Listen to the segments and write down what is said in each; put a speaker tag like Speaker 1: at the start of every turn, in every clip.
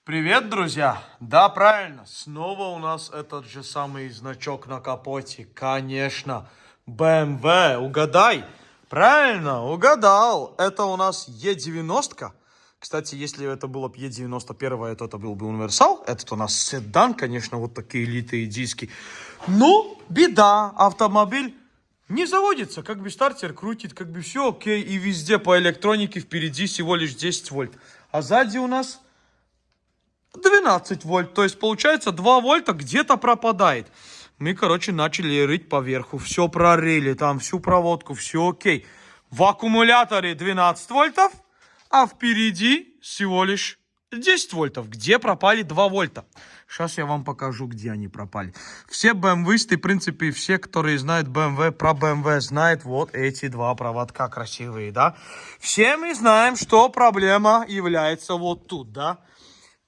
Speaker 1: Привет, друзья! Да, правильно, снова у нас этот же самый значок на капоте. Конечно, BMW, угадай. Правильно, угадал. Это у нас E90. Кстати, если это было бы E91, то это был бы универсал. Этот у нас седан, конечно, вот такие литые диски. Но беда, автомобиль не заводится, как бы стартер крутит, как бы все окей. И везде по электронике впереди всего лишь 10 вольт. А сзади у нас 12 вольт, то есть получается 2 вольта где-то пропадает. Мы, короче, начали рыть поверху, все прорыли, там всю проводку, все окей. В аккумуляторе 12 вольтов, а впереди всего лишь 10 вольтов. Где пропали 2 вольта? Сейчас я вам покажу, где они пропали. Все BMW-сты, в принципе, все, которые знают BMW, про BMW, знают вот эти два проводка красивые, да? Все мы знаем, что проблема является вот тут, да?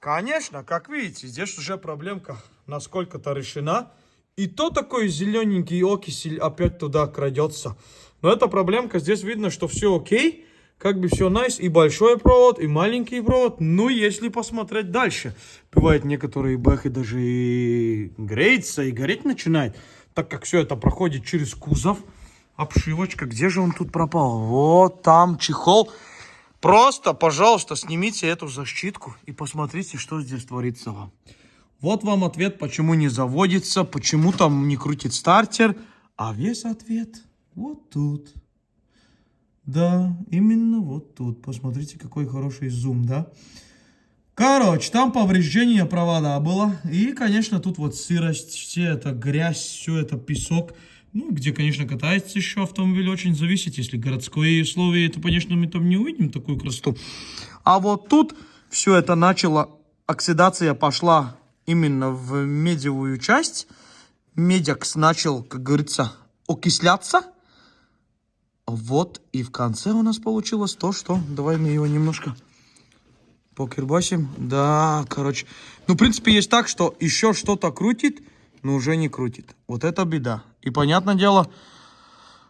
Speaker 1: Конечно, как видите, здесь уже проблемка насколько-то решена. И то такой зелененький окисель опять туда крадется. Но эта проблемка, здесь видно, что все окей. Как бы все найс. И большой провод, и маленький провод. Ну, если посмотреть дальше. Бывает, некоторые бэхи даже и греются, и гореть начинает. Так как все это проходит через кузов. Обшивочка. Где же он тут пропал? Вот там чехол. Просто, пожалуйста, снимите эту защитку и посмотрите, что здесь творится вам. Вот вам ответ, почему не заводится, почему там не крутит стартер. А весь ответ вот тут. Да, именно вот тут. Посмотрите, какой хороший зум, да? Короче, там повреждение провода было. И, конечно, тут вот сырость, все это грязь, все это песок. Ну, где, конечно, катается еще автомобиль, очень зависит. Если городское условие, то, конечно, мы там не увидим такую красоту. А вот тут все это начало, оксидация пошла именно в медевую часть. Медиакс начал, как говорится, окисляться. Вот, и в конце у нас получилось то, что... Давай мы его немножко покербасим. Да, короче. Ну, в принципе, есть так, что еще что-то крутит, но уже не крутит. Вот это беда. И, понятное дело,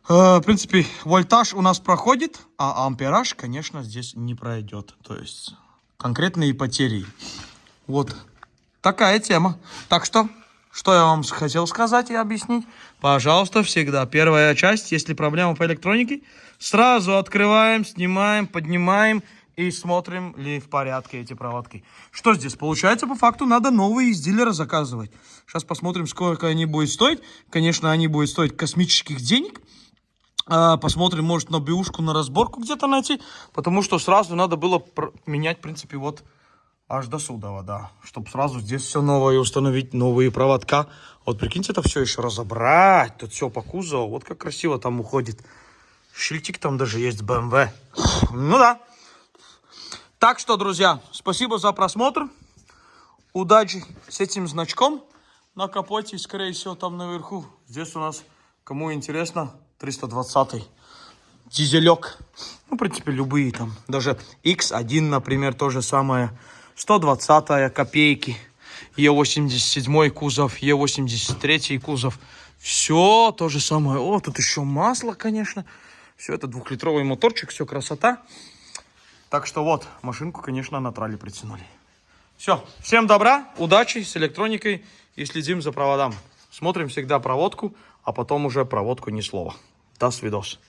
Speaker 1: в принципе, вольтаж у нас проходит, а ампераж, конечно, здесь не пройдет. То есть, конкретные потери. Вот такая тема. Так что я вам хотел сказать и объяснить? Пожалуйста, всегда первая часть, если проблема по электронике, сразу открываем, снимаем, поднимаем и смотрим, ли в порядке эти проводки. Что здесь? Получается, по факту, надо новые из дилера заказывать. Сейчас посмотрим, сколько они будут стоить. Конечно, они будут стоить космических денег. Посмотрим, может, на бэушку, на разборку где-то найти. Потому что сразу надо было менять, в принципе, вот аж до Судова, да. Чтобы сразу здесь все новое установить, новые проводка. Вот прикиньте, это все еще разобрать. Тут все по кузову. Вот как красиво там уходит. Шильтик там даже есть BMW. Ну да. Так что, друзья, спасибо за просмотр. Удачи с этим значком на капоте. Скорее всего, там наверху. Здесь у нас, кому интересно, 320-й дизелек. Ну, в принципе, любые там. Даже X1, например, то же самое. 120-я, копейки. Е87 кузов, Е83 кузов. Все то же самое. О, тут еще масло, конечно. Все это 2-литровый моторчик, все красота. Так что вот, машинку, конечно, на трале притянули. Все, всем добра, удачи с электроникой и следим за проводом. Смотрим всегда проводку, а потом уже проводку ни слова. До свидос.